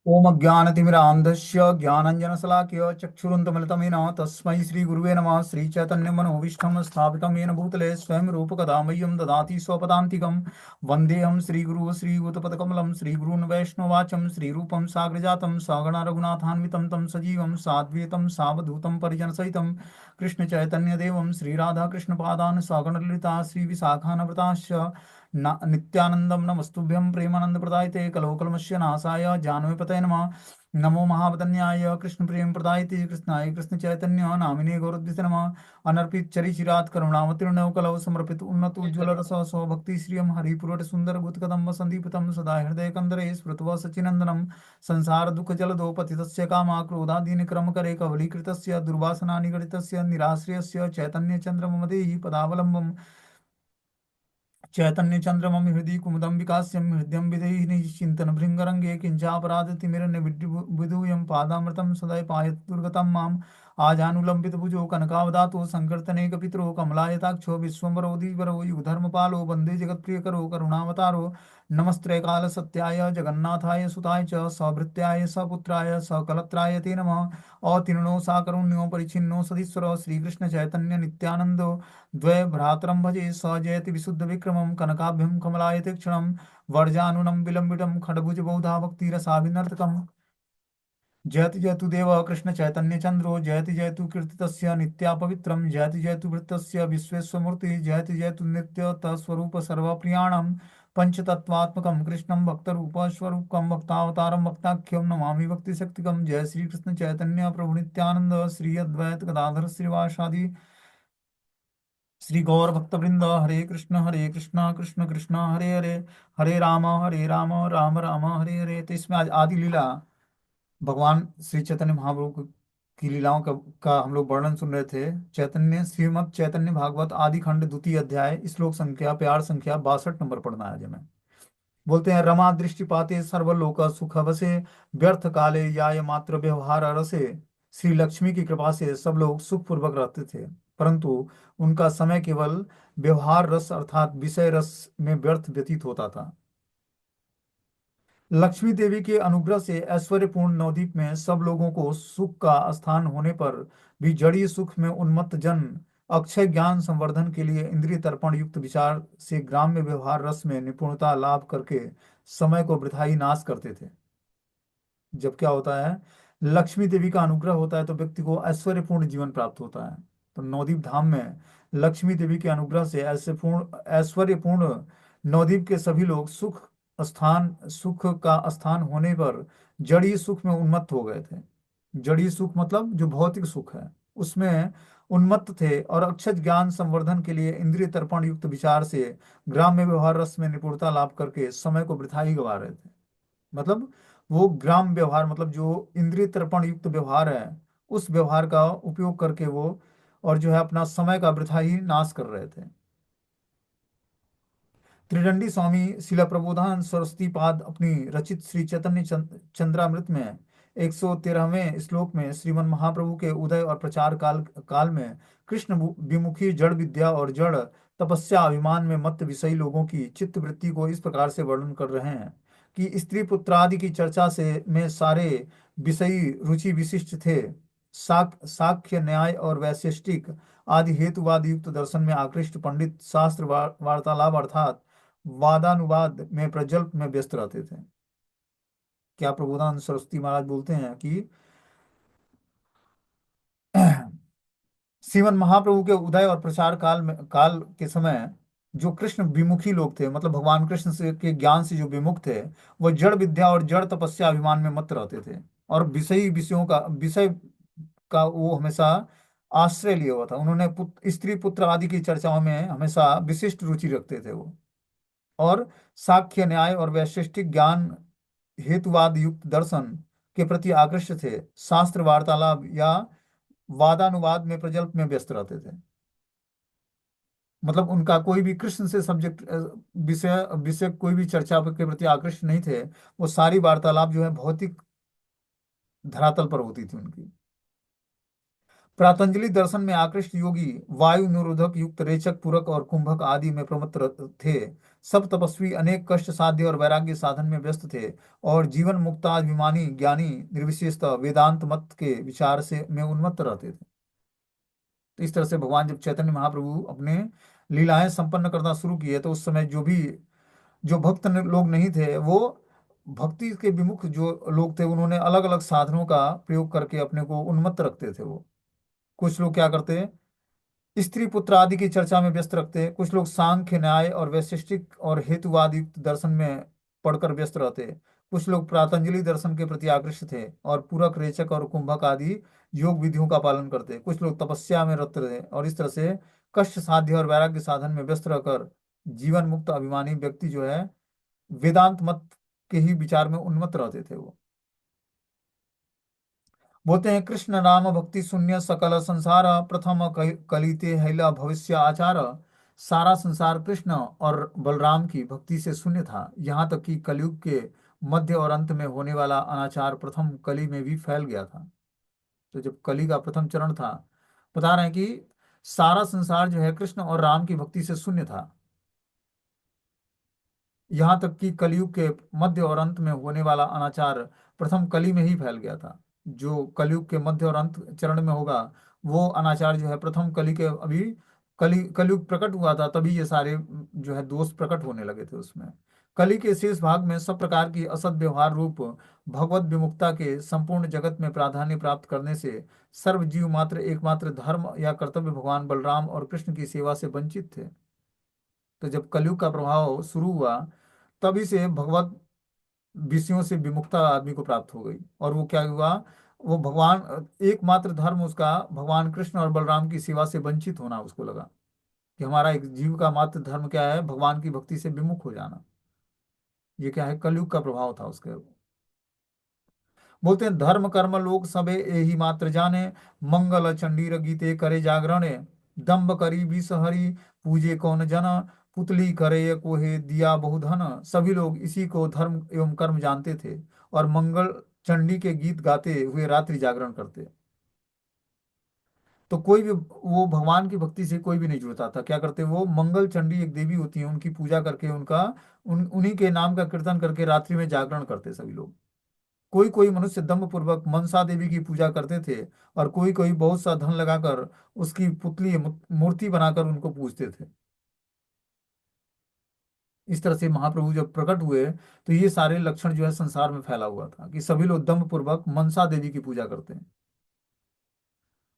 ओम अज्ञानतिमिरान्धस्य ज्ञानञ्जनशलाकया चक्षुरुन्मिलितमेन तस्मै श्रीगुरुवे नमः। श्रीचैतन्यमनोभीष्टं स्थापितं येन भूतले स्वयं रूपकदा मह्यं ददाति स्वपदान्तिकं। वन्देऽहं श्रीगुरुः श्रीयुतपदकमलं श्रीगुरून् वैष्णवाचं श्रीरूपं साग्रजातं सगण रघुनाथान्वितं तं सजीवं साद्वैतं सावधूतं परिजनसहितं कृष्णचैतन्यदेवं श्रीराधाकृष्णपादान् सगणललिता श्रीविशाखान्विताश्च नित्यानंदम नमस्तुभ्यं प्रेमानंद प्रदायते कलोकलमस्य नाशाय जानवीपतये नमः। नमो महावदन्याय कृष्ण प्रेम प्रदायते कृष्णाय कृष्ण चैतन्य नामिने गौरद्विष नमः। अनर्पित चरिचिरात करुणावतीर्णव कलौ समर्पित उन्नत उज्ज्वल रस स्वभक्ति श्रियम हरिपुरट सुंदर गुतकदम्ब संदीपितम सदा हृदय कंदरे स्मृत्वा सचिनंदनम। संसार दुख जलदो पतितस्य कामा क्रोधादीन क्रम करे कवलीकृतस्य दुर्वासना निगडितस्य निराश्रयस्य चैतन्य चंद्रमम देहि पदावलंबम। चैतन्य चंद्रमं हृदि कुमुदं विकास्यं हृदयं विधेहि चिंतन भृंगरंगे किंचापराधतिमिरन्य विदूयं पादामृतं सदय पायत दुर्गतं माम्। आजानुलंबित भुजो कनकावदातो संकीर्तनेक पितरो कमलायताक्षो विश्वम्भरो धीवरो युगधर्मपालो वन्दे जगत्प्रियकरो करुणावतारो। नमस्ते काल सत्याय जगन्नाथाय सुताय च सभृत्याय सपुत्राय सकलत्राय ते नमः। अतीर्णो साकरुण्यो परिच्छिन्नो सदीश्वरो श्रीकृष्ण चैतन्य नित्यानंदो द्वय भ्रातरं भजे स जयति विशुद्ध विक्रमं कनकाभ्यं कमलायते क्षणं। वर्जानुनं विलंबितं खड्भुज बहुधा भक्तिरसाभिनर्तकम्। जयति जयतु देव कृष्ण चैतन्य चंद्रो जयति जयतु कीर्तितस्य नित्या पवित्रम जयति जयतु वृत्तस्य विश्वेश्वमूर्ति जयति जयतु नित्य तत्स्वरूप सर्वप्रियाणम। पंचतत्वात्मकं कृष्णं भक्तरूप स्वरूपकं भक्तावतारं भक्ताख्यं नमामि भक्तिशक्तिकं। जय श्री कृष्ण चैतन्य प्रभु नित्यानंद श्री अद्वैत गदाधर श्रीवासादि श्री गौर भक्तवृंद। हरे कृष्ण कृष्ण कृष्ण हरे हरे हरे राम राम राम हरे हरे। तो इसमें आज आदि लीला भगवान श्री चैतन्य महाप्रभु की लीलाओं का हम लोग वर्णन सुन रहे थे। चैतन्य श्रीमद् चैतन्य भागवत आदि खंड द्वितीय अध्याय श्लोक संख्या प्यार संख्या 62 नंबर पढ़ना है आज हमें। बोलते हैं रमा दृष्टिपाते सर्वलोक सुख वसे व्यर्थ काले याय मात्र व्यवहार रसे। श्री लक्ष्मी की कृपा से सब लोग सुखपूर्वक रहते थे, परंतु उनका समय केवल व्यवहार रस अर्थात विषय रस में व्यर्थ व्यतीत होता था। लक्ष्मी देवी के अनुग्रह से ऐश्वर्यपूर्ण नवद्वीप में सब लोगों को सुख का स्थान होने पर भी जड़ीय सुख में उन्मत्त जन अक्षय ज्ञान संवर्धन के लिए इंद्रिय तर्पण युक्त विचार से ग्राम्य व्यवहार रस में निपुणता लाभ करके समय को वृथा ही नाश करते थे। जब क्या होता है, लक्ष्मी देवी का अनुग्रह होता है तो व्यक्ति को ऐश्वर्यपूर्ण जीवन प्राप्त होता है। तो नवदीप धाम में लक्ष्मी देवी के अनुग्रह से ऐश्वर्यपूर्ण नवदीप के सभी लोग सुख का स्थान होने पर जड़ी सुख में उन्मत्त हो गए थे। जड़ी सुख मतलब जो भौतिक सुख है उसमें उन्मत्त थे और अक्षय ज्ञान संवर्धन के लिए इंद्रिय तर्पण युक्त विचार से ग्राम्य व्यवहार रस में निपुणता लाभ करके समय को वृथा ही गवा रहे थे। मतलब वो ग्राम व्यवहार मतलब जो इंद्रिय तर्पण युक्त व्यवहार है उस व्यवहार का उपयोग करके वो और जो है अपना समय का वृथा ही नाश कर रहे थे। त्रिदंडी स्वामी शिला प्रबोधान सरस्वती पाद अपनी रचित श्री चैतन्य चंद्रामृत में 113वें श्लोक में श्रीमन महाप्रभु के उदय और प्रचार काल में कृष्ण विमुखी जड़ विद्या और जड़ तपस्या अभिमान में मत्त विषयी लोगों की चित्त वृत्ति को इस प्रकार से वर्णन कर रहे हैं कि स्त्री पुत्रादि की चर्चा से में सारे विषयी रुचि विशिष्ट थे। साख्य न्याय और वैशिष्टिक आदि हेतुवाद युक्त दर्शन में आकृष्ट पंडित शास्त्र वार्तालाप अर्थात वादानुवाद में प्रजल्प में व्यस्त रहते थे। क्या प्रबोधानंद सरस्वती महाराज बोलते हैं कि श्रीमन महाप्रभु के उदय और प्रचार काल के समय जो कृष्ण विमुखी लोग थे मतलब भगवान कृष्ण से के ज्ञान से जो विमुख थे वो जड़ विद्या और जड़ तपस्या अभिमान में मत रहते थे और विषय का वो हमेशा आश्रय लिया हुआ था। उन्होंने स्त्री पुत्र आदि की चर्चाओं में हमेशा विशिष्ट रुचि रखते थे वो। और साख्य न्याय और वैशिष्टिक ज्ञान हेतुवाद युक्त दर्शन के प्रति आकृष्ट थे। शास्त्र वार्तालाप या वादानुवाद में प्रजल्प में व्यस्त रहते थे। मतलब उनका कोई भी कृष्ण से सब्जेक्ट विषय विषय कोई भी चर्चा के प्रति आकृष्ट नहीं थे। वो सारी वार्तालाप जो है भौतिक धरातल पर होती थी उनकी। प्रातंजलि दर्शन में आकृष्ट योगी वायु निरोधक युक्त रेचक पूरक और कुंभक आदि में प्रमत्त थे। सब तपस्वी अनेक कष्ट साध्य और वैराग्य साधन में व्यस्त थे, और जीवन मुक्ताभिमानी ज्ञानी निर्विशेषतः वेदांत मत के विचार से में उन्मत्त रहते थे। तो इस तरह से भगवान जब चैतन्य महाप्रभु अपने लीलाएं संपन्न करना शुरू किए, तो उस समय जो भी जो लोग नहीं थे, वो भक्ति के विमुख जो लोग थे, उन्होंने अलग अलग साधनों का प्रयोग करके अपने को उन्मत्त रखते थे। वो कुछ लोग क्या करते, स्त्री पुत्र आदि की चर्चा में व्यस्त रखते, कुछ लोग सांख्य न्याय और वैशिष्टिक और हेतुवाद युक्त दर्शन में पढ़कर व्यस्त रहते, कुछ लोग प्रातंजलि दर्शन के प्रति आकृष्ट थे और पूरक रेचक और कुंभक आदि योग विधियों का पालन करते, कुछ लोग तपस्या में रत रहे, और इस तरह से कष्ट साध्य और वैराग्य साधन में व्यस्त रहकर जीवन मुक्त अभिमानी व्यक्ति जो है वेदांत मत के ही विचार में उन्मत्त रहते थे। वो बोलते हैं, कृष्ण नाम भक्ति शून्य सकल संसार, प्रथम कलिते हैला भविष्य आचार। सारा संसार कृष्ण और बलराम की भक्ति से शून्य था, यहाँ तक कि कलयुग के मध्य और अंत में होने वाला अनाचार प्रथम कली में भी फैल गया था। तो जब कली का प्रथम चरण था, बता रहे हैं कि सारा संसार जो है कृष्ण और राम की भक्ति से शून्य था, यहाँ तक कि कलयुग के मध्य और अंत में होने वाला अनाचार प्रथम कली में ही फैल गया था। जो कलयुग के मध्य और अंत चरण में होगा, वो अनाचार जो है प्रथम कली के अभी कलयुग प्रकट हुआ था, तभी ये सारे जो है दोष प्रकट होने लगे थे उसमें। कली के शेष भाग में सब प्रकार की असद व्यवहार रूप भगवत विमुक्ता के संपूर्ण जगत में प्राधान्य प्राप्त करने से सर्व जीव मात्र एकमात्र धर्म या कर्तव्य भगवान बलराम और कृष्ण की सेवा से वंचित थे। तो जब कलयुग का प्रभाव शुरू हुआ, तभी से भगवत विषयों से विमुखता आदमी को प्राप्त हो गई, और वो क्या हुआ, वो भगवान एकमात्र धर्म उसका भगवान कृष्ण और बलराम की सेवा से वंचित होना उसको लगा, कि हमारा एक जीव का मात्र धर्म क्या है, भगवान की भक्ति से विमुख हो जाना। ये क्या है, कलयुग का प्रभाव था उसके। बोलते हैं, धर्म कर्म लोग सबे एहि मात्र जाने, मंगल चंडीर गीते करे जागरणे। दंभ करी विष हरि पूजे कौन जन, पुतली करे कोहे दिया बहुधन। सभी लोग इसी को धर्म एवं कर्म जानते थे, और मंगल चंडी के गीत गाते हुए रात्रि जागरण करते। तो कोई भी वो भगवान की भक्ति से कोई भी नहीं जुड़ता था, क्या करते, वो मंगल चंडी एक देवी होती है, उनकी पूजा करके उनका उन्हीं के नाम का कीर्तन करके रात्रि में जागरण करते सभी लोग। कोई कोई मनुष्य दम्भ पूर्वक मनसा देवी की पूजा करते थे, और कोई कोई बहुत सा धन लगाकर उसकी पुतली मूर्ति बनाकर उनको पूजते थे। इस तरह से महाप्रभु जब प्रकट हुए, तो ये सारे लक्षण जो है संसार में फैला हुआ था, कि सभी लोग दम्भ पूर्वक मनसा देवी की पूजा करते हैं,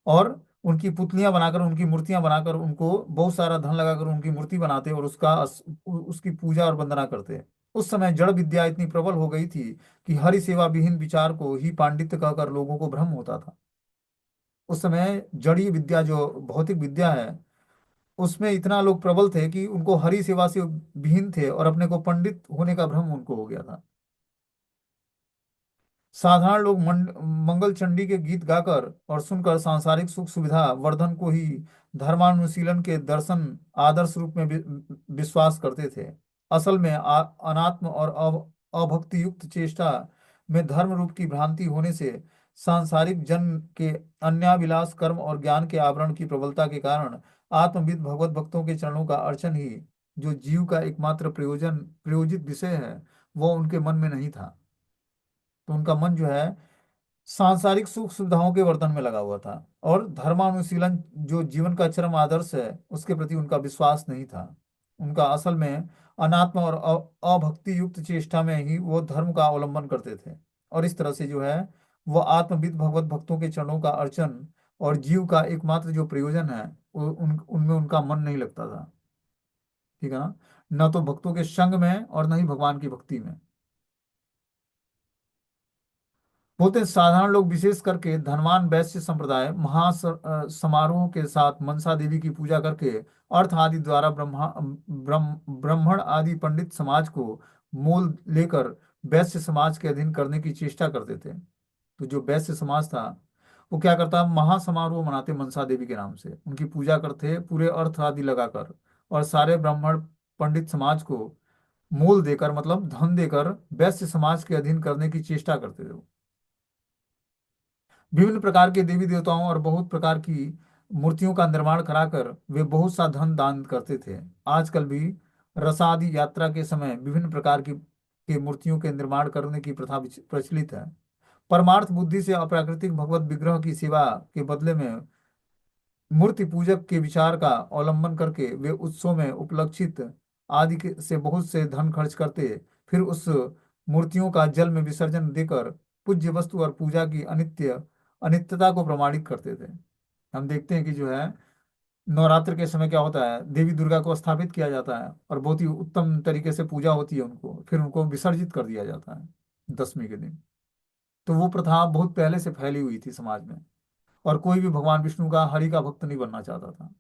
और उनकी पुतलियां बनाकर उनकी मूर्तियां बनाकर उनको बहुत सारा धन लगाकर उनकी मूर्ति बनाते और उसकी पूजा और वंदना करते। उस समय जड़ विद्या इतनी प्रबल हो गई थी कि हरि सेवा विहीन विचार को ही पांडित्य कहकर लोगों को भ्रम होता था। उस समय जड़ी विद्या जो भौतिक विद्या है, उसमें इतना लोग प्रबल थे कि उनको हरि सेवा से विहीन थे, और अपने को पंडित होने का भ्रम उनको हो गया था। साधारण लोग मंगल चंडी के गीत गाकर और सुनकर सांसारिक सुख सुविधा वर्धन को ही धर्मानुशीलन के दर्शन आदर्श रूप में विश्वास करते थे। असल में अनात्म और अभक्ति युक्त चेष्टा में धर्म रूप की भ्रांति होने से सांसारिक जन के अन्याभिलाष कर्म और ज्ञान के आवरण की प्रबलता के कारण आत्मविद भगवत भक्तों के चरणों का अर्चन ही, जो जीव का एकमात्र प्रयोजित विषय है, वो उनके मन में नहीं था। तो उनका मन जो है सांसारिक सुख सुविधाओं के वर्धन में लगा हुआ था, और धर्मानुशीलन जो जीवन का चरम आदर्श है उसके प्रति उनका विश्वास नहीं था। उनका असल में अनात्म और अभक्ति युक्त चेष्टा में ही वो धर्म का अवलंबन करते थे, और इस तरह से जो है वो आत्मविद भगवत भक्तों के चरणों का अर्चन और जीव का एकमात्र जो प्रयोजन है, उनमें उनका मन नहीं लगता था। ठीक है ना, न तो भक्तों के संग में और न ही भगवान की भक्ति में। बोलते हैं, साधारण लोग विशेष करके धनवान वैश्य संप्रदाय समारोह के साथ मनसा देवी की पूजा करके अर्थ आदि द्वारा ब्राह्मण आदि पंडित समाज को मोल लेकर वैश्य समाज के अधीन करने की चेष्टा करते थे। तो जो वैश्य समाज था, वो क्या करता, महासमारोह मनाते मनसा देवी के नाम से, उनकी पूजा करते पूरे अर्थ आदि लगाकर, और सारे ब्राह्मण पंडित समाज को मोल देकर मतलब धन देकर वैश्य समाज के अधीन करने की चेष्टा करते थे। विभिन्न प्रकार के देवी देवताओं और बहुत प्रकार की मूर्तियों का निर्माण कराकर वे बहुत सा धन दान करते थे। आजकल भी रसादी यात्रा के समय विभिन्न प्रकार की मूर्तियों के निर्माण करने की प्रथा प्रचलित है। परमार्थ बुद्धि से अप्राकृतिक भगवत विग्रह की सेवा के बदले में मूर्ति पूजक के विचार का अवलंबन करके वे उत्सव में उपलक्षित आदि से बहुत से धन खर्च करते, फिर उस मूर्तियों का जल में विसर्जन देकर पूज्य वस्तु और पूजा की अनित्यता को प्रमाणित करते थे। हम देखते हैं कि जो है नवरात्र के समय क्या होता है, देवी दुर्गा को स्थापित किया जाता है और बहुत ही उत्तम तरीके से पूजा होती है उनको, फिर उनको विसर्जित कर दिया जाता है दशमी के दिन। तो वो प्रथा बहुत पहले से फैली हुई थी समाज में, और कोई भी भगवान विष्णु का हरि का भक्त नहीं बनना चाहता था।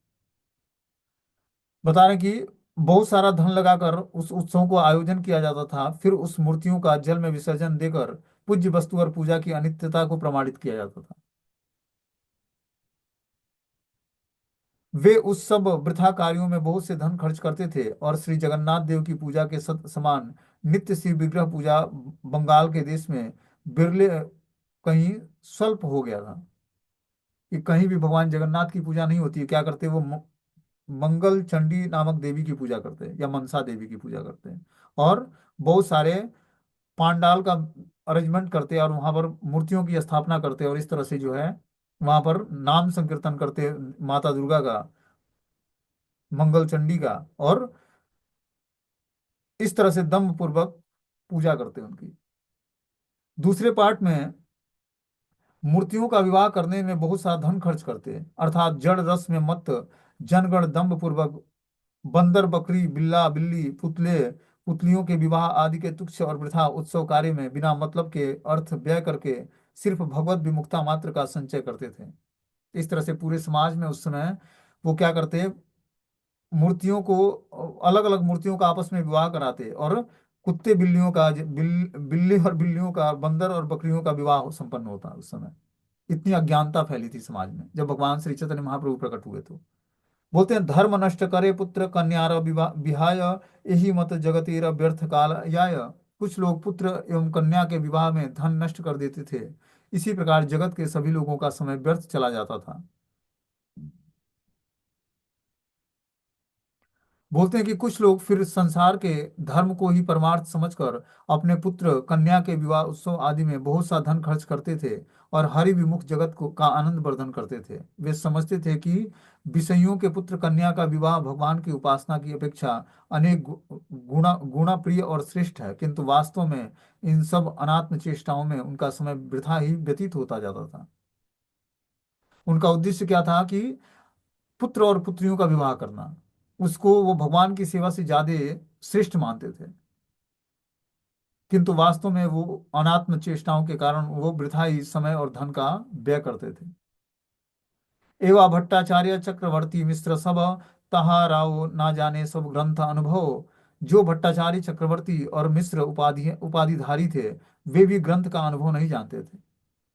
बता रहे कि बहुत सारा धन लगाकर उस उत्सव को आयोजन किया जाता था, फिर उस मूर्तियों का जल में विसर्जन देकर पूज्य वस्तु और पूजा की अनित्यता को प्रमाणित किया जाता था। वे उस सब वृथा कार्यों में बहुत से धन खर्च करते थे और श्री जगन्नाथ देव की पूजा के समान नित्य श्री विग्रह पूजा बंगाल के देश में बिरले कहीं स्वल्प हो गया था, कि कहीं भी भगवान जगन्नाथ की पूजा नहीं होती है। क्या करते हैं वो, मंगल चंडी नामक देवी की पूजा करते हैं या मनसा देवी की पूजा करते हैं, और बहुत सारे पांडाल का अरेंजमेंट करते हैं और वहां पर मूर्तियों की स्थापना करते हैं, और इस तरह से जो है वहां पर नाम संकीर्तन करते हैं माता दुर्गा का, मंगल चंडी का, और इस तरह से दम्भ पूर्वक पूजा करते हैं उनकी। दूसरे पार्ट में मूर्तियों का विवाह करने में बहुत सारा धन खर्च करते हैं, अर्थात जड़ रस में मत जनगण दम्भ पूर्वक बंदर बकरी बिल्ला बिल्ली पुतले पुतलियों के विवाह आदि के तुच्छ और वृथा उत्सव कार्य में बिना मतलब के अर्थ व्यय करके सिर्फ भगवत विमुक्ता मात्र का संचय करते थे। इस तरह से पूरे समाज में उस समय वो क्या करते, मूर्तियों को, अलग अलग मूर्तियों का आपस में विवाह कराते, और कुत्ते बिल्लियों का बिल्ली और बिल्लियों का, बंदर और बकरियों का विवाह संपन्न होता उस समय। इतनी अज्ञानता फैली थी समाज में जब भगवान श्री चैतन्य महाप्रभु प्रकट हुए। तो बोलते हैं धर्म नष्ट करे पुत्र कन्यार विहाय, यही मत जगतेर व्यर्थ काल याय। कुछ लोग पुत्र एवं कन्या के विवाह में धन नष्ट कर देते थे, इसी प्रकार जगत के सभी लोगों का समय व्यर्थ चला जाता था। बोलते हैं कि कुछ लोग फिर संसार के धर्म को ही परमार्थ समझकर अपने पुत्र कन्या के विवाह उत्सव आदि में बहुत सा धन खर्च करते थे और हरि विमुख जगत को का आनंद वर्धन करते थे। वे समझते थे कि विषयों के पुत्र कन्या का विवाह भगवान की उपासना की अपेक्षा अनेक गुणा प्रिय और श्रेष्ठ है, किंतु वास्तव में इन सब अनात्म चेष्टाओं में उनका समय वृथा ही व्यतीत होता जाता था। उनका उद्देश्य क्या था कि पुत्र और पुत्रियों का विवाह करना, उसको वो भगवान की सेवा से ज्यादा श्रेष्ठ मानते थे, किंतु वास्तव में वो अनात्म चेष्टाओं के कारण वो वृथा ही समय और धन का व्यय करते थे। एवं भट्टाचार्य चक्रवर्ती मिश्र सब तहा राव ना जाने सब ग्रंथ अनुभव। जो भट्टाचार्य चक्रवर्ती और मिश्र उपाधिधारी थे, वे भी ग्रंथ का अनुभव नहीं जानते थे।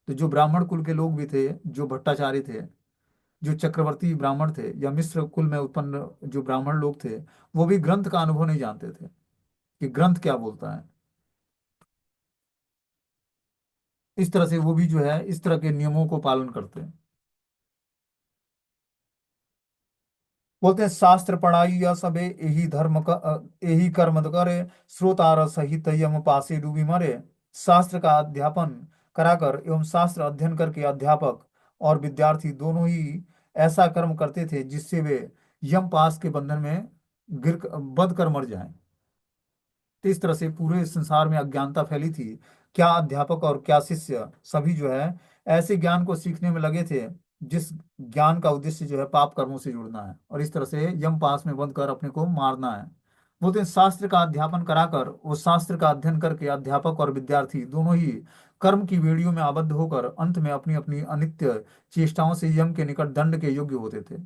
तो जो ब्राह्मण कुल के लोग भी थे, जो भट्टाचार्य थे, जो चक्रवर्ती ब्राह्मण थे, या मिश्र कुल में उत्पन्न जो ब्राह्मण लोग थे, वो भी ग्रंथ का अनुभव नहीं जानते थे कि ग्रंथ क्या बोलता है। इस तरह से वो भी जो है इस तरह के नियमों को पालन करते हैं। बोलते हैं शास्त्र पढ़ाई या सबे यही यही कर्म करे, श्रोतार सहित यम पासे डूबी मरे। शास्त्र का अध्यापन कराकर एवं शास्त्र अध्ययन करके अध्यापक और विद्यार्थी दोनों ही ऐसा कर्म करते थे जिससे वे यम पास के बंधन में गिर बंध कर मर जाएं। तो इस तरह से पूरे संसार में अज्ञानता फैली थी। क्या अध्यापक और क्या शिष्य सभी जो है ऐसे ज्ञान को सीखने में लगे थे जिस ज्ञान का उद्देश्य जो है पाप कर्मों से जुड़ना है, और इस तरह से यम पास में बंद कर अपने को मारना है। बोलते हैं शास्त्र का अध्यापन कराकर, वो शास्त्र का अध्ययन करके अध्यापक और विद्यार्थी दोनों ही कर्म की बेड़ियों में आबद्ध होकर अंत में अपनी अपनी अनित्य चेष्टाओं से यम के निकट दंड के योग्य होते थे।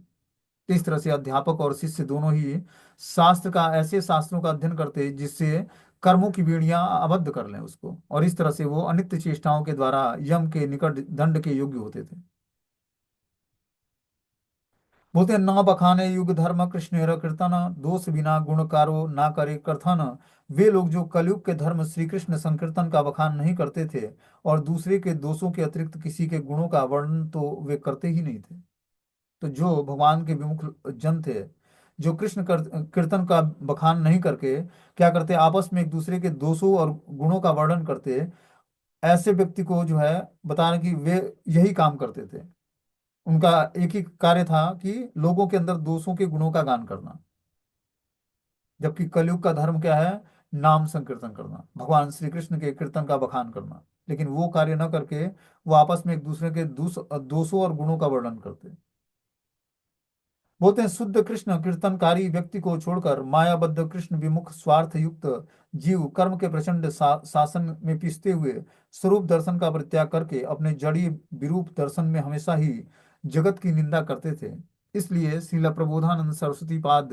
इस तरह से अध्यापक और शिष्य दोनों ही शास्त्र का, ऐसे शास्त्रों का अध्ययन करते जिससे कर्मों की बेड़ियां आबद्ध कर लें उसको, और इस तरह से वो अनित्य चेष्टाओं के द्वारा यम के निकट दंड के योग्य होते थे। बोलते हैं न बखाने युग धर्म कृष्ण कीर्तन, दोष बिना गुण कारो ना करे कथन। वे लोग जो कलयुग के धर्म श्री कृष्ण संकीर्तन का बखान नहीं करते थे और दूसरे के दोषों के अतिरिक्त किसी के गुणों का वर्णन तो वे करते ही नहीं थे। तो जो भगवान के विमुख जन थे, जो कीर्तन का बखान नहीं करके क्या करते, आपस में एक दूसरे के दोषों और गुणों का वर्णन करते, ऐसे व्यक्ति को जो है बताना कि वे यही काम करते थे। उनका एक ही कार्य था कि लोगों के अंदर दोषों के गुणों का गान करना। जबकि कलयुग का धर्म क्या है? नाम संकीर्तन करना, भगवान श्री कृष्ण के कीर्तन का बखान करना। लेकिन वो कार्य न करके वो आपस में एक दूसरे के दोषों और गुणों का वर्णन करते। बोलते हैं शुद्ध कृष्ण कीर्तनकारी व्यक्ति को छोड़कर मायाबद्ध कृष्ण विमुख स्वार्थ युक्त जीव कर्म के प्रचंड शासन में पिसते हुए स्वरूप दर्शन का परित्याग करके अपने जड़ी विरूप दर्शन में हमेशा ही जगत की निंदा करते थे। इसलिए श्रील प्रबोधानंद सरस्वती पाद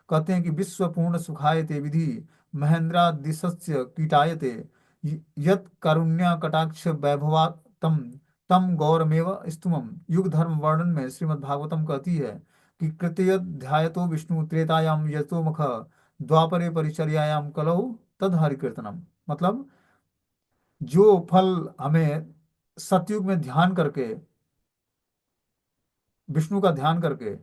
कहते हैं कि विश्व पूर्ण सुखायते विधि महेंद्रादिशस्य कीटायते यत् कारुण्य कटाक्ष वैभवा तम तम गौरमेव स्तुमम। युग धर्म वर्णन में श्रीमद् भागवतम कहती है कि कृतयध्यायतो विष्णु त्रेतायाम यतो मुख द्वापरे परिचर्यायाम कलौ तद हरिकीर्तनम। मतलब जो फल हमें सतयुग में ध्यान करके, विष्णु का ध्यान करके,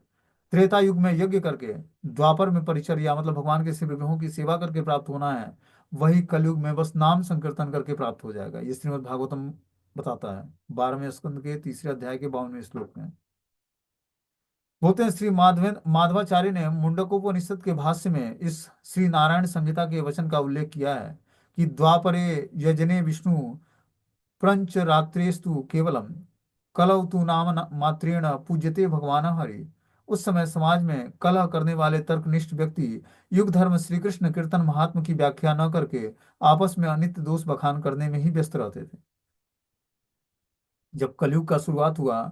त्रेता युग में यज्ञ करके, द्वापर में परिचर्या मतलब भगवान के शिव विग्रहों की सेवा करके प्राप्त होना है, वही कलयुग में बस नाम संकीर्तन करके प्राप्त हो जाएगा। ये श्रीमद् भागवतम बताता है 12वें स्कंद के 3 अध्याय के 52वें श्लोक में। बोलते हैं श्री माधवाचार्य ने मुंडकोपनिषद के भाष्य में इस श्री नारायण संहिता के वचन का उल्लेख किया है कि द्वापरे यजने विष्णु प्रंच रात्रेस्तु केवलम कलौ तु नाम मात्रेण पूज्यते भगवान हरि। उस समय समाज में कलह करने वाले तर्कनिष्ठ व्यक्ति युग धर्म श्री कृष्ण कीर्तन महात्म की व्याख्या न करके आपस में अनित्य दोष बखान करने में ही व्यस्त रहते थे। जब कलयुग का शुरुआत हुआ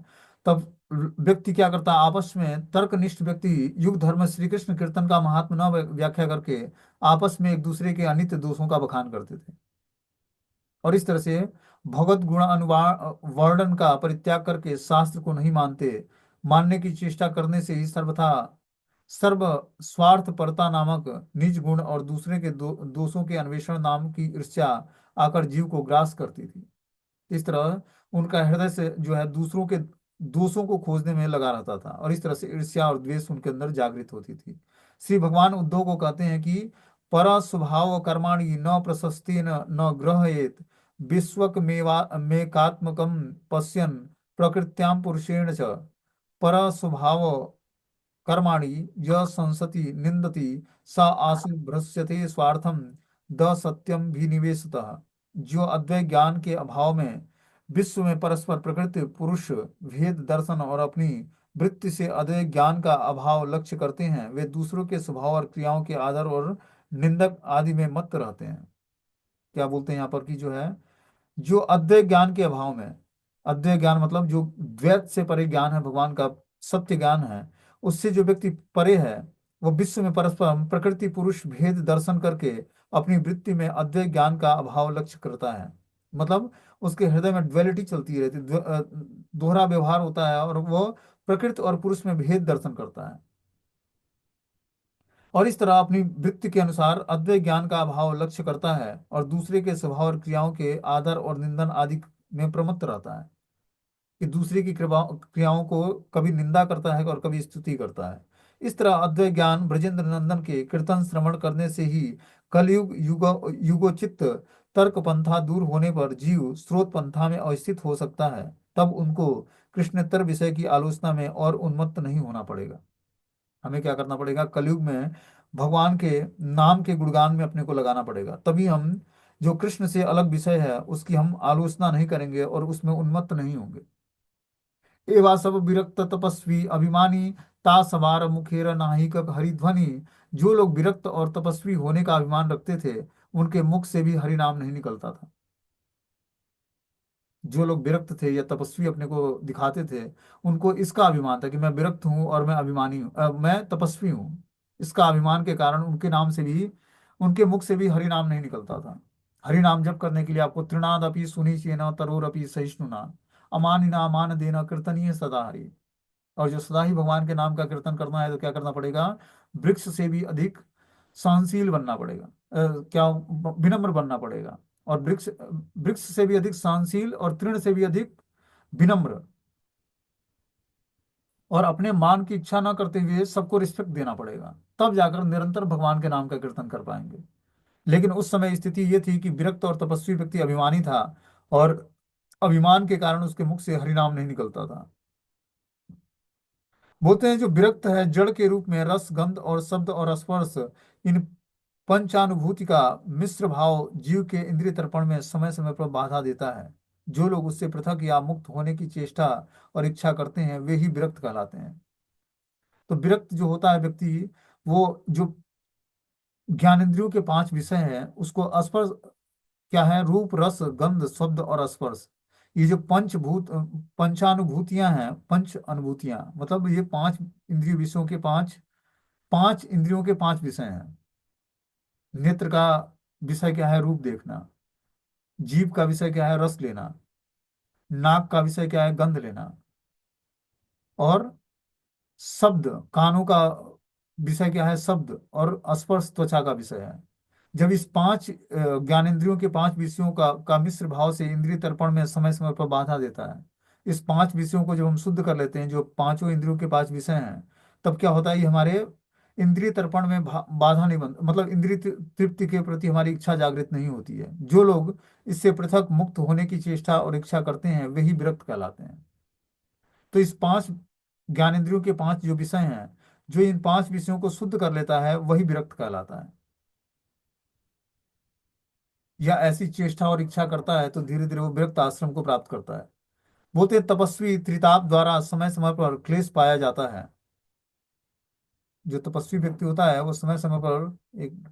तब व्यक्ति क्या करता, आपस में तर्कनिष्ठ व्यक्ति युग धर्म श्री कृष्ण कीर्तन का महात्म न व्याख्या करके आपस में एक दूसरे के अनित्य दोषों का बखान करते थे। और इस तरह से भगवत गुण अनुवाद वर्णन का परित्याग करके शास्त्र को नहीं मानते, मानने की चेष्टा करने से ही सर्वथा सर्व स्वार्थ परता नामक निज गुण और दूसरे के दोषों के अन्वेषण नाम की ईर्ष्या आकर जीव को ग्रास करती थी। इस तरह उनका हृदय से जो है दूसरों के दोषों को खोजने में लगा रहता था और इस तरह से ईर्ष्या और द्वेष उनके अंदर जागृत होती थी। श्री भगवान उद्धव को कहते हैं कि पर स्वभाव कर्माणि न प्रशस्तेन न ग्रहयेत विश्वक मेकात्मकम पश्यन् प्रकृत्याम पुरुषेण च पर स्वभाव कर्माणि य संसति निंदति स आसु भ्रस्यते स्वार्थम द सत्यम भी निवेशतः। जो अद्वैत ज्ञान के अभाव में विश्व में परस्पर प्रकृति पुरुष भेद दर्शन और अपनी वृत्ति से अद्वैत ज्ञान का अभाव लक्ष्य करते हैं, वे दूसरों के स्वभाव और क्रियाओं के आदर और निंदक आदि में मत रहते हैं। क्या बोलते हैं यहाँ पर कि जो है जो अद्वैत ज्ञान के अभाव में, अद्वैत ज्ञान मतलब जो द्वैत से परे ज्ञान है, भगवान का सत्य ज्ञान है, उससे जो व्यक्ति परे है वो विश्व में परस्पर प्रकृति पुरुष भेद दर्शन करके अपनी वृत्ति में अद्वैत ज्ञान का अभाव लक्ष्य करता है। मतलब उसके हृदय में ड्युअलिटी चलती रहती, दोहरा व्यवहार होता है और वो प्रकृति और पुरुष में भेद दर्शन करता है और इस तरह अपनी वृत्ति के अनुसार अद्वैत ज्ञान का अभाव लक्ष्य करता है और दूसरे के स्वभाव और क्रियाओं के आदर और निंदन आदि में प्रमत्त रहता है कि दूसरे की क्रियाओं को कभी निंदा करता है और कभी स्तुति करता है। इस तरह अद्वैत ज्ञान ब्रजेंद्र नंदन के कीर्तन श्रवण करने से ही कलयुग युगोचित तर्क पंथा दूर होने पर जीव स्रोत पंथा में अवस्थित हो सकता है। तब उनको कृष्णेतर विषय की आलोचना में और उन्मत्त नहीं होना पड़ेगा। हमें क्या करना पड़ेगा, कलयुग में भगवान के नाम के गुणगान में अपने को लगाना पड़ेगा, तभी हम जो कृष्ण से अलग विषय है उसकी हम आलोचना नहीं करेंगे और उसमें उन्मत्त नहीं होंगे। एवा सब विरक्त तपस्वी अभिमानी ता सवार मुखेर नाहिक हरिध्वनि। जो लोग विरक्त और तपस्वी होने का अभिमान रखते थे उनके मुख से भी हरि नाम नहीं निकलता था। जो लोग विरक्त थे या तपस्वी अपने को दिखाते थे उनको इसका अभिमान था कि मैं विरक्त हूँ और मैं अभिमानी हूँ, मैं तपस्वी हूँ। इसका अभिमान के कारण उनके नाम से भी, उनके मुख से भी हरि नाम नहीं निकलता था। हरि नाम जप करने के लिए आपको तृणाद अपि सुनिचेन तरोरपि सहिष्णुना अमानिना मान देना कीर्तनीय सदा हरि। और जो सदा ही भगवान के नाम का कीर्तन करना है तो क्या करना पड़ेगा, वृक्ष से भी अधिक सहनशील बनना पड़ेगा। क्या विनम्र बनना पड़ेगा। और वृक्ष वृक्ष से भी अधिक सहनशील और तृण से भी अधिक विनम्र, और अपने मान की इच्छा ना करते हुए सबको रिस्पेक्ट देना पड़ेगा, तब जाकर निरंतर भगवान के नाम का कीर्तन कर पाएंगे। लेकिन उस समय स्थिति ये थी कि विरक्त और तपस्वी व्यक्ति अभिमानी था, और अभिमान के कारण उसके मुख से हरिनाम नहीं निकलता था। बोलते हैं जो विरक्त है, जड़ के रूप में रस गंध और शब्द और स्पर्श, इन पंचानुभूति का मिश्र भाव जीव के इंद्रिय तर्पण में समय समय पर बाधा देता है। जो लोग उससे पृथक या मुक्त होने की चेष्टा और इच्छा करते हैं वे ही विरक्त कहलाते हैं। तो विरक्त जो होता है व्यक्ति, वो जो ज्ञानेंद्रियों के पांच विषय हैं उसको स्पर्श, क्या है, रूप रस गंध शब्द और स्पर्श, ये जो पंचभूत पंचानुभूतियां हैं, पंच अनुभूतियां मतलब ये पांच इंद्रिय विषयों के पांच, पांच इंद्रियों के पांच विषय हैं। नेत्र का विषय क्या है, रूप देखना। जीभ का विषय क्या है, रस लेना। नाक का विषय क्या है, गंध लेना। और शब्द, कानों का विषय क्या है, शब्द। और स्पर्श त्वचा का विषय है। जब इस पांच ज्ञानेंद्रियों के पांच विषयों का मिश्र भाव से इंद्रिय तर्पण में समय समय पर बाधा देता है, इस पांच विषयों को जब हम शुद्ध कर लेते हैं, जो पांचों इंद्रियों के पांच विषय हैं, तब क्या होता है, ये हमारे इंद्रिय तर्पण में बाधा नहीं बन, मतलब इंद्रिय तृप्ति के प्रति हमारी इच्छा जागृत नहीं होती है। जो लोग इससे पृथक मुक्त होने की चेष्टा और इच्छा करते हैं वे ही विरक्त कहलाते हैं। तो इस पांच ज्ञानेंद्रियों के पांच जो विषय हैं, जो इन पांच विषयों को शुद्ध कर लेता है वही विरक्त कहलाता है। या ऐसी चेष्टा और इच्छा करता है तो धीरे धीरे वो विरक्त आश्रम को प्राप्त करता है। बोलते हैं, तपस्वी त्रिताप द्वारा समय समय पर क्लेश पाया जाता है। जो तपस्वी व्यक्ति होता है वो समय समय पर एक,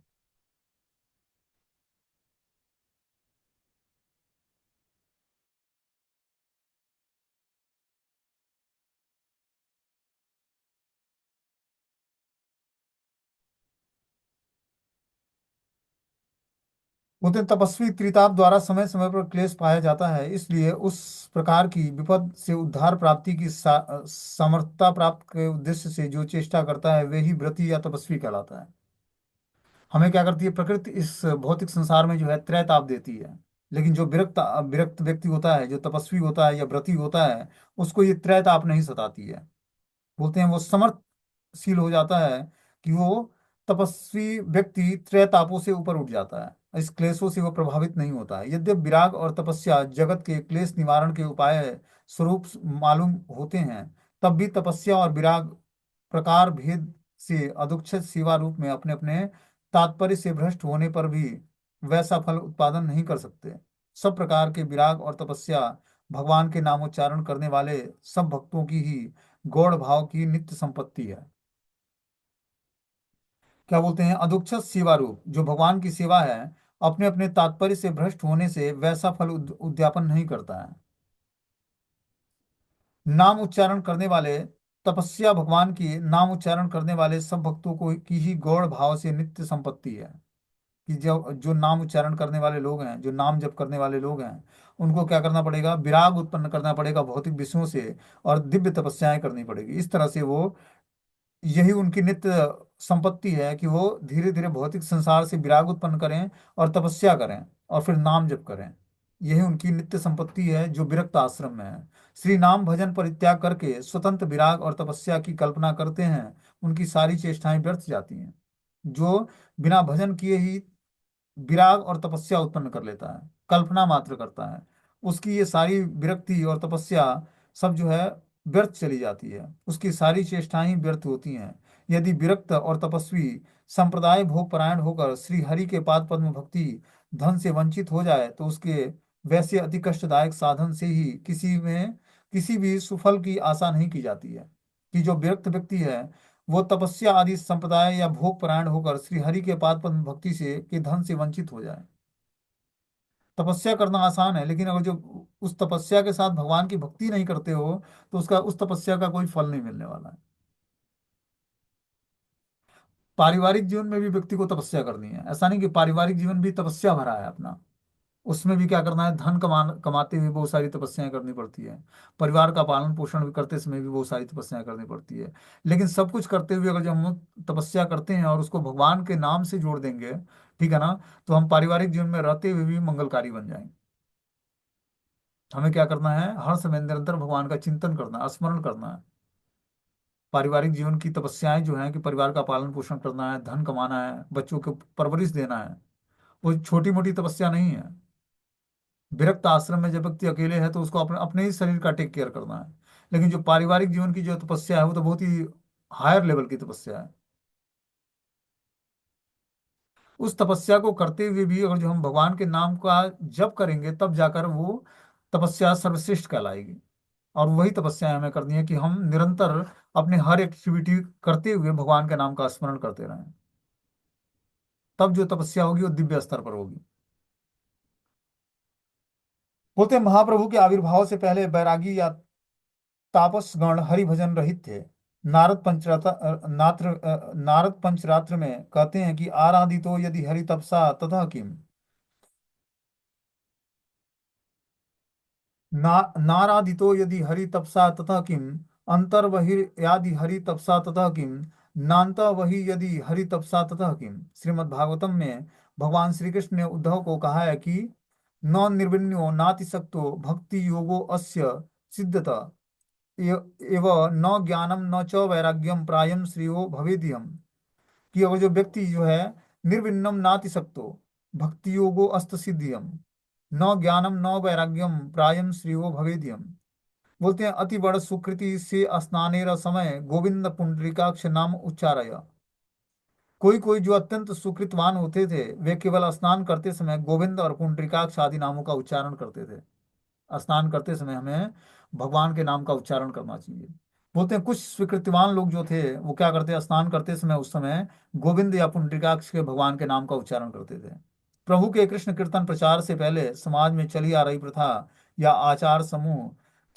बोलते हैं तपस्वी त्रिताप द्वारा समय समय पर क्लेश पाया जाता है, इसलिए उस प्रकार की विपद से उद्धार प्राप्ति की समर्थता प्राप्त के उद्देश्य से जो चेष्टा करता है वे ही व्रती या तपस्वी कहलाता है। हमें क्या करती है प्रकृति, इस भौतिक संसार में जो है त्रय ताप देती है। लेकिन जो विरक्त विरक्त व्यक्ति होता है, जो तपस्वी होता है या व्रती होता है, उसको ये त्रय ताप नहीं सताती है। बोलते हैं वो समर्थशील हो जाता है कि वो तपस्वी व्यक्ति त्रय तापों से ऊपर उठ जाता है, इस क्लेशों से वो प्रभावित नहीं होता है। यद्यपि विराग और तपस्या जगत के क्लेश निवारण के उपाय स्वरूप मालूम होते हैं, तब भी तपस्या और विराग प्रकार भेद से अधुक्षज सेवा रूप में अपने अपने तात्पर्य से भ्रष्ट होने पर भी वैसा फल उत्पादन नहीं कर सकते। सब प्रकार के विराग और तपस्या भगवान के नामोच्चारण करने वाले सब भक्तों की ही गौड़ भाव की नित्य संपत्ति है। क्या बोलते हैं, अधोक्षज सेवा रूप जो भगवान की सेवा है, अपने अपने तात्पर्य से भ्रष्ट होने से वैसा फल उद्यापन नहीं करता है। नाम उच्चारण करने वाले, तपस्या भगवान की नाम उच्चारण करने वाले सब भक्तों को की ही गौड़ भाव से नित्य संपत्ति है। कि जो जो नाम उच्चारण करने वाले लोग हैं, जो नाम जप करने वाले लोग हैं, उनको क्या करना पड़ेगा, विराग उत्पन्न करना पड़ेगा भौतिक विषयों से, और दिव्य तपस्याएं करनी पड़ेगी। इस तरह से वो, यही उनकी नित्य संपत्ति है कि वो धीरे धीरे भौतिक संसार से विराग उत्पन्न करें और तपस्या करें और फिर नाम जप करें। यही उनकी नित्य संपत्ति है जो विरक्त आश्रम में है। श्री नाम भजन परित्याग करके स्वतंत्र विराग और तपस्या की कल्पना करते हैं, उनकी सारी चेष्टाएं व्यर्थ जाती हैं। जो बिना भजन किए ही विराग और तपस्या उत्पन्न कर लेता है, कल्पना मात्र करता है, उसकी ये सारी विरक्ति और तपस्या सब जो है व्यर्थ चली जाती है, उसकी सारी चेष्टाएं ही व्यर्थ होती हैं। यदि विरक्त और तपस्वी संप्रदाय भोग परायण होकर श्री हरि के पाद पद्म भक्ति धन से वंचित हो जाए तो उसके वैसे अति कष्टदायक साधन से ही किसी भी सुफल की आशा नहीं की जाती है। कि जो विरक्त व्यक्ति है वो तपस्या आदि संप्रदाय या भोग परायण होकर श्री हरि के पाद पद्म भक्ति से के धन से वंचित हो जाए। तपस्या करना आसान है, लेकिन अगर जो उस तपस्या के साथ भगवान की भक्ति नहीं करते हो तो उसका, उस तपस्या का कोई फल नहीं मिलने वाला है। पारिवारिक जीवन में भी व्यक्ति को तपस्या करनी है, ऐसा नहीं कि पारिवारिक जीवन भी तपस्या भरा है अपना। उसमें भी क्या करना है, धन कमाते हुए बहुत सारी तपस्याएं करनी पड़ती है। परिवार का पालन पोषण भी करते समय भी बहुत सारी तपस्याएं करनी पड़ती है। लेकिन सब कुछ करते हुए अगर जब हम तपस्या करते हैं और उसको भगवान के नाम से जोड़ देंगे, ठीक है ना, तो हम पारिवारिक जीवन में रहते हुए भी मंगलकारी बन जाएंगे। हमें क्या करना है, हर समय निरंतर भगवान का चिंतन करना है, स्मरण करना है। पारिवारिक जीवन की तपस्याएं जो है कि परिवार का पालन पोषण करना है, धन कमाना है, बच्चों को परवरिश देना है, वो छोटी मोटी तपस्या नहीं है। विरक्त आश्रम में जब व्यक्ति अकेले है तो उसको अपने अपने ही शरीर का टेक केयर करना है। लेकिन जो पारिवारिक जीवन की जो तपस्या है वो तो बहुत ही हायर लेवल की तपस्या है। उस तपस्या को करते हुए भी अगर जो हम भगवान के नाम का जप करेंगे तब जाकर वो तपस्या सर्वश्रेष्ठ कहलाएगी। और वही तपस्या हमें करनी है कि हम निरंतर अपने हर एक्टिविटी करते हुए भगवान के नाम का स्मरण करते रहें। तब जो तपस्या होगी वो दिव्य स्तर पर होगी। बोलते हैं, महाप्रभु के आविर्भाव से पहले बैरागी या तापस गण हरि भजन रहित थे। नारद पंचरात्र में कहते हैं कि आराधितो यदि हरि तपसा ततः किम। नाराधितो यदि हरि तपसा ततः किम, अंतर्बहिर्यादि हरि तपसा ततः किम, नान्त वही यदि हरि तपसा ततः किम। श्रीमद् भागवतम में भगवान श्री कृष्ण ने उद्धव को कहा है कि न निर्विण्यो नातिशक्तो भक्ति योगो अस्य सिद्धत एव न ज्ञानम न च वैराग्यम प्रायम श्रेयो भवेदियम। कि अगर जो व्यक्ति जो है निर्विण्णम नाति सक्तो भक्ति योगो अस्त सिद्धियम न ज्ञानम न वैराग्यम प्रायम श्रेयो भवेदियम। बोलते हैं, अति बड़ सुकृति से स्नानेर समय गोविंद पुंडरीकाक्ष नाम उच्चारय। कोई कोई जो अत्यंत सुकृतवान होते थे वे केवल स्नान करते समय गोविंद और पुंडरीकाक्ष आदि नामों का उच्चारण करते थे। स्नान करते समय हमें भगवान के नाम का उच्चारण करना चाहिए। बोलते हैं, कुछ स्वीकृतिवान लोग जो थे वो क्या करते, स्नान करते समय उस समय गोविंद या पुंडरीकाक्ष के भगवान के नाम का उच्चारण करते थे। प्रभु के कृष्ण कीर्तन प्रचार से पहले समाज में चली आ रही प्रथा या आचार समूह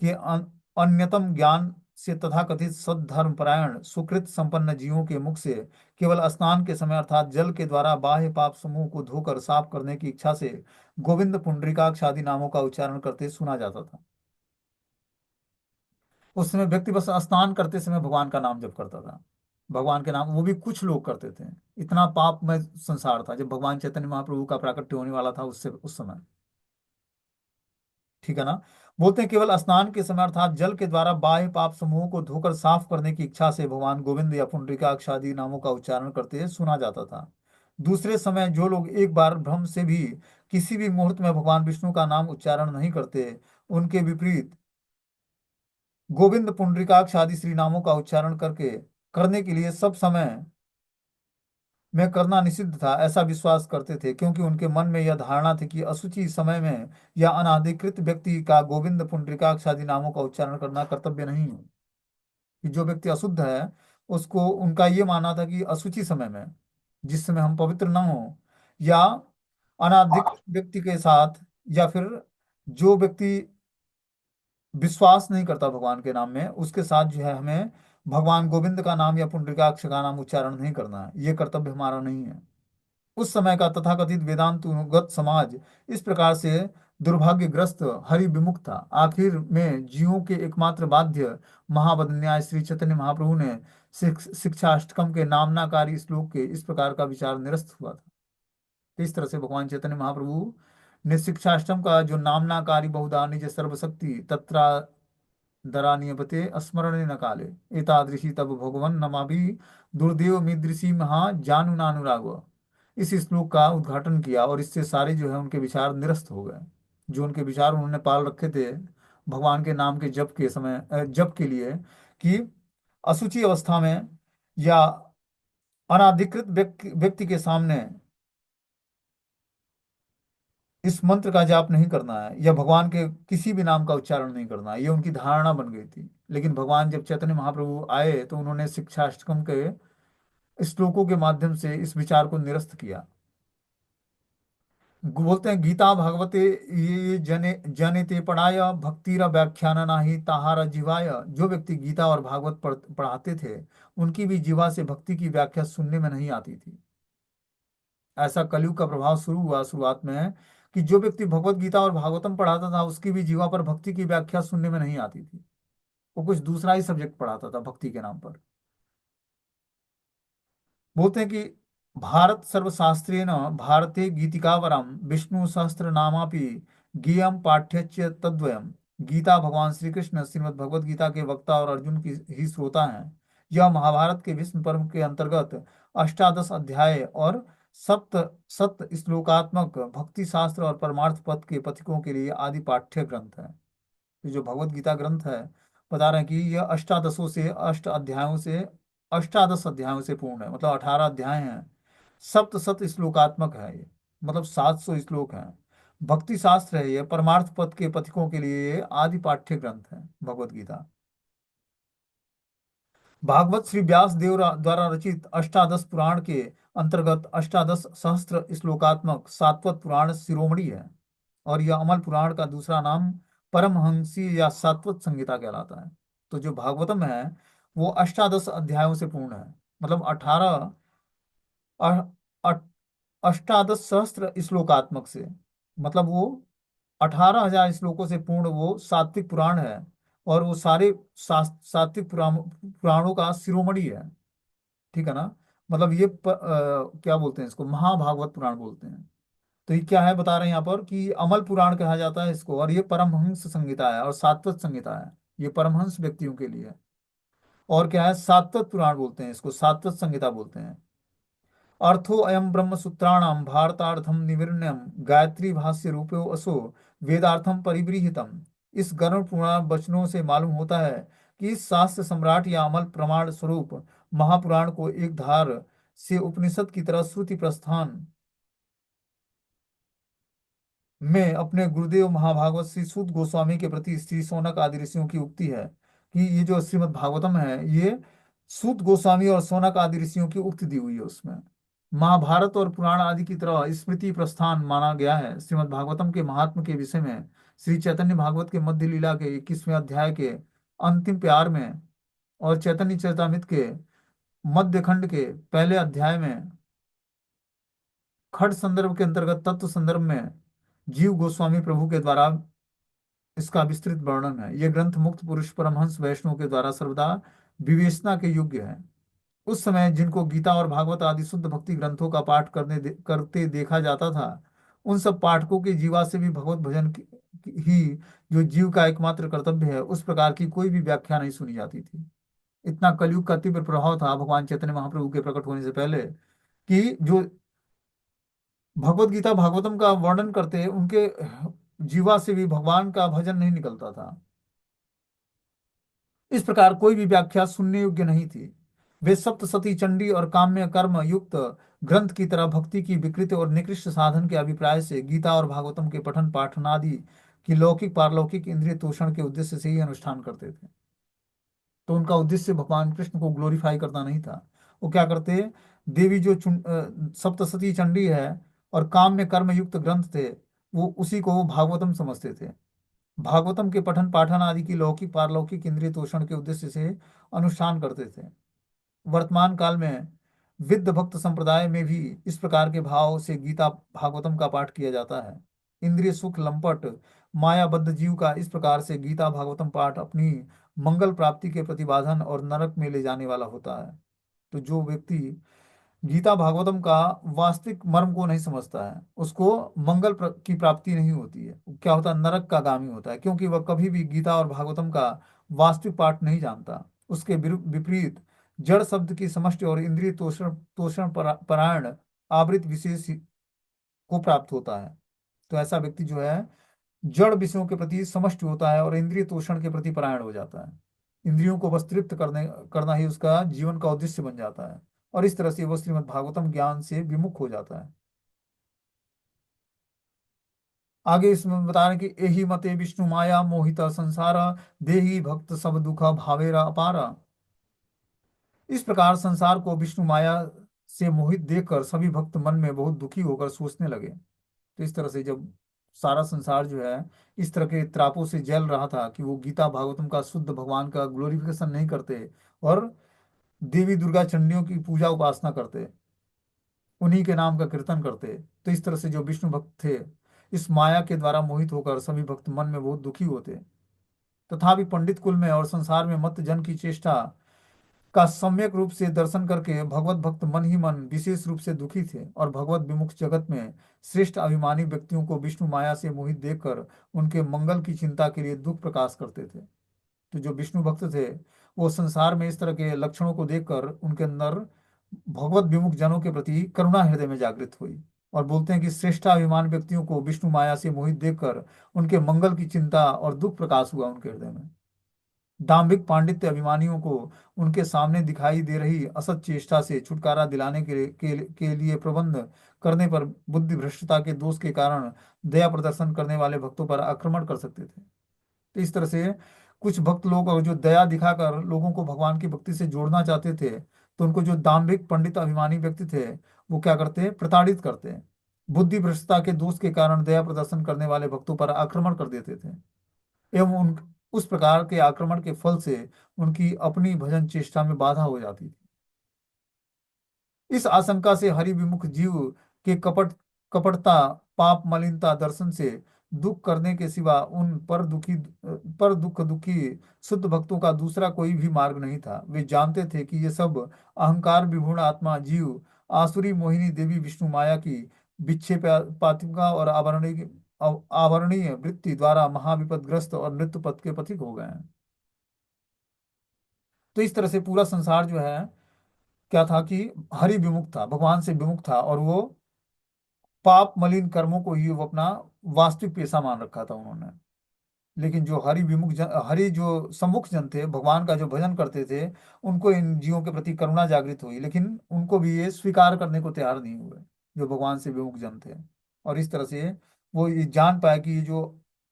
के अन्यतम ज्ञान से तथाकथित सद्धर्म परायण सुकृत संपन्न जीवों के मुख से केवल स्नान के समय अर्थात जल के द्वारा बाह्य पाप समूह को धोकर साफ करने की इच्छा से गोविंद पुंडरीकाक्ष आदि नामों का उच्चारण करते सुना जाता था। उस समय व्यक्ति बस स्नान करते समय भगवान का नाम जप करता था। भगवान के नाम वो भी कुछ लोग करते थे। इतना पापमय संसार था जब भगवान चैतन्य महाप्रभु का प्राकट्य होने वाला था, उससे उस समय, ठीक है ना। बोलते हैं, केवल स्नान के समय अर्थात जल के द्वारा बाह्य पाप समूह को धोकर साफ करने की इच्छा से भगवान गोविंद या पुंडरीकाक्ष आदि नामों का उच्चारण करते सुना जाता था। दूसरे समय जो लोग एक बार भ्रम से भी किसी भी मुहूर्त में भगवान विष्णु का नाम उच्चारण नहीं करते, उनके विपरीत गोविंद पुंडरीकाक्ष आदि श्री नामों का उच्चारण करने के लिए सब समय में करना निषिद्ध था, ऐसा विश्वास करते थे, क्योंकि उनके मन में यह धारणा थी कि अशुचि समय में या अनाधिकृत व्यक्ति का गोविंद पुंडरीकाक्ष आदि नामों का उच्चारण करना कर्तव्य नहीं है। कि जो व्यक्ति अशुद्ध है उसको, उनका ये मानना था कि अशुचि समय में, जिस समय हम पवित्र न हो, या अनाधिकृत व्यक्ति के साथ, या फिर जो व्यक्ति विश्वास नहीं करता भगवान के नाम में, उसके साथ जो है हमें भगवान गोविंद का नाम या पुंडरीकाक्ष का नाम उच्चारण नहीं करना है। ये कर्तव्य हमारा नहीं है। उस समय का तथाकथित वेदांतुगत समाज इस प्रकार से दुर्भाग्यग्रस्त हरि विमुख था। आखिर में जीवों के एकमात्र बाध्य महाबद न्याय श्री चैतन्य महाप्रभु ने शिक्षाष्टकम के नामनाकारी श्लोक के इस प्रकार का विचार निरस्त हुआ था। इस तरह से भगवान चैतन्य महाप्रभु ने शिक्षाष्टम का जो नामनाकारी बहुधा निज सर्वशक्ति तत्रा दरा नियपते स्मरणे न काले एतादृशी तब भगवन नमाभि दुर्देव मीदृशी महा जानुनानुराग। इस श्लोक का उद्घाटन किया और इससे सारे जो है उनके विचार निरस्त हो गए। जो उनके विचार उन्होंने पाल रखे थे भगवान के नाम के जप के समय, जप के लिए, कि अशुचि अवस्था में या अनाधिकृत व्यक्ति के सामने इस मंत्र का जाप नहीं करना है या भगवान के किसी भी नाम का उच्चारण नहीं करना है, ये उनकी धारणा बन गई थी। लेकिन भगवान जब चैतन्य महाप्रभु आए तो उन्होंने शिक्षाष्टकम के श्लोकों के माध्यम से इस विचार को निरस्त किया। बोलते हैं, गीता भागवते ये जने जने ते पढ़ाय भक्तिरा व्याख्यान नाही ताहारा जीवाय। जो व्यक्ति गीता और भागवत पढ़ाते थे उनकी भी जीवा से भक्ति की व्याख्या सुनने में नहीं आती थी। ऐसा कलयुग का प्रभाव शुरू हुआ शुरुआत में। कि जो व्यक्ति भगवत गीता और भागवतम पढ़ाता था उसकी भी जीवा पर भक्ति की व्याख्या सुनने में नहीं आती थी। वो कुछ दूसरा ही सब्जेक्ट पढ़ाता था भक्ति के नाम पर। बोलते हैं कि भारत सर्वशास्त्रेण भारते गीतिकावरम विष्णु सहस्त्र नामापि ज्ञेयम पाठ्यच्य तद्वयम। गीता भगवान श्री कृष्ण श्रीमद् भगवत गीता के वक्ता और अर्जुन की ही श्रोता हैं। यह महाभारत के भीष्म पर्व के अंतर्गत अष्टादश अध्याय और सप्त सप्त श्लोकात्मक भक्ति शास्त्र और परमार्थ पद के पथिकों के लिए आदि पाठ्य ग्रंथ है। ये जो भगवत गीता ग्रंथ है, बता रहे हैं कि यह अष्टादशों से अष्ट अध्यायों से अष्टादश अध्यायों से पूर्ण है, मतलब 18 अध्याय हैं। सप्त सत श्लोकात्मक है ये, मतलब 700 श्लोक हैं। भक्ति शास्त्र है ये, परमार्थ पद के पथिकों के लिए ये आदि पाठ्य ग्रंथ है भगवत गीता। भागवत श्री व्यास देव द्वारा रचित अष्टादश पुराण के अंतर्गत अष्टादश सहस्त्र श्लोकात्मक सात्वत पुराण शिरोमणि है। और यह अमल पुराण का दूसरा नाम परमहंसी या सात्वत संहिता कहलाता है। तो जो भागवतम है वो अष्टादश अध्यायों से पूर्ण है, मतलब 18 अष्टादश सहस्त्र श्लोकात्मक से, मतलब वो 18,000 श्लोकों से पूर्ण वो सात्विक पुराण है। और वो सारे सात्विक पुराणों का शिरोमणि है। ठीक है ना। मतलब ये क्या बोलते हैं इसको, महाभागवत पुराण बोलते हैं। तो ये क्या है बता रहे हैं यहाँ पर कि अमल पुराण कहा जाता है इसको, और ये परमहंस संहिता है और सात्वत संहिता है। ये परमहंस व्यक्तियों के लिए है। और क्या है, सात्वत पुराण बोलते हैं इसको, सात्वत संहिता बोलते हैं। अर्थो अयम ब्रह्म सूत्राणाम भारतार्थम निविर्ण्यम गायत्री भाष्य रूपो असो वेदार्थम परिगृहीतम। इस गरुड़ पुराण वचनों से मालूम होता है कि इस शास्त्र सम्राट या अमल प्रमाण स्वरूप महापुराण को एक धार से उपनिषद की तरह श्रुति प्रस्थान में अपने गुरुदेव महाभागवत श्री सूत गोस्वामी के प्रति श्री सौनक आदि ऋषियों की उक्ति है कि ये जो श्रीमद् भागवतम है ये सूत गोस्वामी और सौनक आदि ऋषियों की उक्ति दी हुई है उसमें। महाभारत और पुराण आदि की तरह स्मृति प्रस्थान माना गया है श्रीमद् भागवतम के महात्म के विषय में। श्री चैतन्य भागवत के मध्य लीला के 21वें अध्याय के अंतिम प्यार में और चैतन्य चरितामृत के मध्य खंड के पहले अध्याय में खड संदर्भ के अंतर्गत तत्व संदर्भ में जीव गोस्वामी प्रभु के द्वारा इसका विस्तृत वर्णन है। यह ग्रंथ मुक्त पुरुष परमहंस वैष्णव के द्वारा सर्वदा विवेचना के योग्य है। उस समय जिनको गीता और भागवत आदि शुद्ध भक्ति ग्रंथों का पाठ करते देखा जाता था, उन सब पाठकों के जीवा से भी भगवत भजन ही जो जीव का एकमात्र कर्तव्य है उस प्रकार की कोई भी व्याख्या नहीं सुनी जाती थी। इतना कलयुग का तीव्र प्रभाव था भगवान चैतन्य महाप्रभु के प्रकट होने से पहले कि जो भगवत गीता भागवतम का वर्णन करते उनके जीवा से भी भगवान का भजन नहीं निकलता था। इस प्रकार कोई भी व्याख्या सुनने योग्य नहीं थी। वे सप्तसती चंडी और काम्य कर्म युक्त ग्रंथ की तरह भक्ति की विकृत और निकृष्ट साधन के अभिप्राय से गीता और भागवतम के पठन पाठन आदि की लौकिक पारलौकिक इंद्रिय तोषण के उद्देश्य से ही अनुष्ठान करते थे। तो उनका उद्देश्य भगवान कृष्ण को ग्लोरीफाई करना नहीं था। वो क्या करते, देवी जो सप्तसती चंडी है और काम में कर्म युक्त ग्रंथ थे, वो उसी को वो भागवतम समझते थे। भागवतम के पठन पाठन आदि की लौकिक पारलौकिक इंद्रिय तोषण के उद्देश्य से अनुष्ठान करते थे। वर्तमान काल में विद्ध भक्त संप्रदाय में भी इस प्रकार के भाव से गीता भागवतम का पाठ किया जाता है। इंद्रिय सुख लंपट मायाबद्ध जीव का इस प्रकार से गीता भागवतम पाठ अपनी मंगल प्राप्ति के प्रतिबाधन और नरक में ले जाने वाला होता है। तो जो व्यक्ति गीता भागवतम का वास्तविक मर्म को नहीं समझता है उसको की प्राप्ति नहीं होती है। क्या होता है, नरक का गामी होता है, क्योंकि वह कभी भी गीता और भागवतम का वास्तविक पाठ नहीं जानता। उसके विपरीत जड़ शब्द की समष्टि और इंद्रिय तोषण तोषण परायण आवृत विशेष को प्राप्त होता है। तो ऐसा व्यक्ति जो है जड़ विषयों के प्रति समष्टि होता है और इंद्रिय तोषण के प्रति परायण हो जाता है। इंद्रियों को बस तृप्त करना ही उसका जीवन का उद्देश्य बन जाता है। और इस तरह से वह श्रीमद् भागवतम ज्ञान से विमुख हो जाता है। आगे इसमें बता रहे हैं कि एहि मते विष्णु माया मोहित संसार देही भक्त सब दुख भावेरा अपारा। इस प्रकार संसार को विष्णु माया से मोहित देखकर सभी भक्त मन में बहुत दुखी होकर सोचने लगे। तो इस तरह से जब सारा संसार जो है इस तरह के त्रापों से जल रहा था कि वो गीता भागवतम का शुद्ध भगवान का ग्लोरिफिकेशन नहीं करते और देवी दुर्गा चंडियों की पूजा उपासना करते, उन्हीं के नाम का कीर्तन करते, तो इस तरह से जो विष्णु भक्त थे इस माया के द्वारा मोहित होकर सभी भक्त मन में बहुत दुखी होते। तथापि पंडित कुल में और संसार में मत जन की चेष्टा का सम्यक रूप से दर्शन करके भगवत भक्त मन ही मन विशेष रूप से दुखी थे, और भगवत विमुख जगत में श्रेष्ठ अभिमानी व्यक्तियों को विष्णु माया से मोहित देखकर उनके मंगल की चिंता के लिए दुख प्रकाश करते थे। तो जो विष्णु भक्त थे, वो संसार में इस तरह के लक्षणों को देखकर उनके अंदर भगवत विमुख जनों के प्रति करुणा हृदय में जागृत हुई, और बोलते हैं कि श्रेष्ठाभिमान व्यक्तियों को विष्णु माया से मोहित देखकर उनके मंगल की चिंता और दुख प्रकाश हुआ उनके हृदय में। दाम्भिक पांडित्य अभिमानियों को उनके सामने दिखाई दे रही असत चेष्टा से छुटकारा दिलाने के लिए प्रबंध करने पर बुद्धि भ्रष्टता के दोष के कारण दया प्रदर्शन करने वाले भक्तों पर आक्रमण कर सकते थे। तो इस तरह से कुछ भक्त लोग और जो दया दिखाकर लोगों को भगवान की भक्ति से जोड़ना चाहते थे, तो उनको जो दाम्भिक पंडित अभिमानी व्यक्ति थे, वो क्या करते, प्रताड़ित करते। बुद्धि भ्रष्टता के दोष के कारण दया प्रदर्शन करने वाले भक्तों पर आक्रमण कर देते थे, एवं उन उस प्रकार के आक्रमण के फल से उनकी अपनी भजन चेष्टा में बाधा हो जाती थी। इस आशंका से हरि विमुख जीव के कपटता पाप मलिनता दर्शन से दुख करने के सिवा उन पर दुख दुखी शुद्ध भक्तों का दूसरा कोई भी मार्ग नहीं था। वे जानते थे कि ये सब अहंकार विभूर्ण आत्मा जीव आसुरी मोहिनी देवी विष्णु माया की विक्षेपात्मिका और आवरणीय वृत्ति द्वारा महाविपदग्रस्त और मृत्यु पथ के पथिक हो गए हैं। तो इस तरह से पूरा संसार जो है क्या था कि हरि विमुख था, भगवान से विमुख था, और वो पाप मलिन कर्मों को ही वो अपना वास्तविक पेशा मान रखा था उन्होंने। लेकिन जो हरि जो सम्मुख जन थे, भगवान का जो भजन करते थे, उनको इन जीवों के प्रति करुणा जागृत हुई, लेकिन उनको भी ये स्वीकार करने को तैयार नहीं हुए जो भगवान से विमुख जन थे। और इस तरह से वो ये जान पाए कि ये जो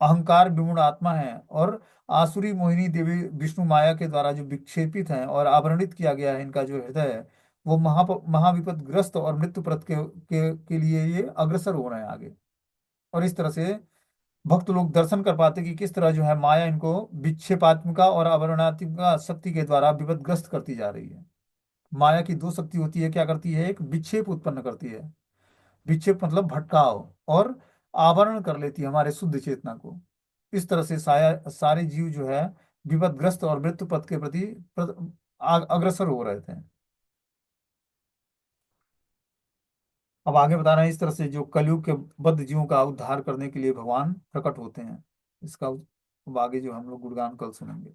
अहंकार विमूढ़ आत्मा है और आसुरी मोहिनी देवी विष्णु माया के द्वारा जो विक्षेपित है और आवरणित किया गया है इनका जो हृदय है, वो महाविपदग्रस्त और मृत्यु प्रत के लिए ये अग्रसर हो रहे हैं आगे। और इस तरह से भक्त लोग दर्शन कर पाते कि किस तरह जो है माया इनको विक्षेपात्मिका और आवरणात्मिका शक्ति के द्वारा विपदग्रस्त करती जा रही है। माया की दो शक्ति होती है, क्या करती है, एक विक्षेप उत्पन्न करती है, विक्षेप मतलब भटकाव, और आवरण कर लेती है हमारे शुद्ध चेतना को। इस तरह से सारे जीव जो है विपदग्रस्त और मृत्यु पथ के प्रति अग्रसर हो रहे थे। अब आगे बता रहे हैं इस तरह से जो कलयुग के बद्ध जीवों का उद्धार करने के लिए भगवान प्रकट होते हैं। इसका अब आगे जो हम लोग गुणगान कल सुनेंगे।